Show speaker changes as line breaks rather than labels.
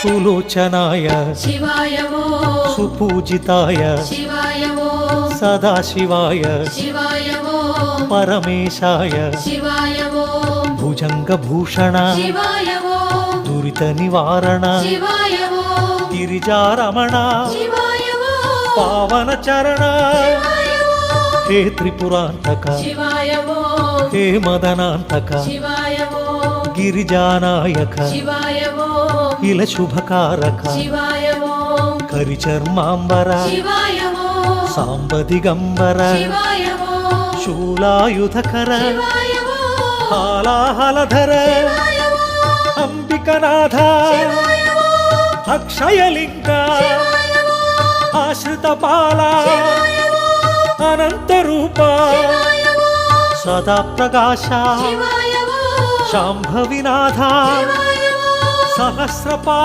सुलोचनाय
शिवाय वो
सुपूजिताय
शिवाय वो
सदाशिवाय
शिवाय वो
परमेशाय
शिवाय वो
भुजंगभूषण
शिवाय वो
दुरित निवारण
शिवाय वो
गिरिजारमण
शिवाय वो
पावन चरण
शिवाय वो
हे त्रिपुरांतक
शिवाय वो
हे मदनांतक
शिवाय वो
गिरिजानायक
शिवाय वो
इल शुभकारक
शिवाय वो
करिचर्मांबर
शिवाय वो
सांब दिगंबर
शिवाय वो
शूलायुधकर
शिवाय वो
हालाहलधर
शिवाय वो
अंबिकनाथ
शिवाय वो
अक्षयलिंग
शिवाय वो
आश्रितपाल
शिवाय वो
अनंतरूप
शिवाय वो
सदा प्रकाश
शिवाय वो
शांभविनाथ
शिवाय वो
सहस्रपाल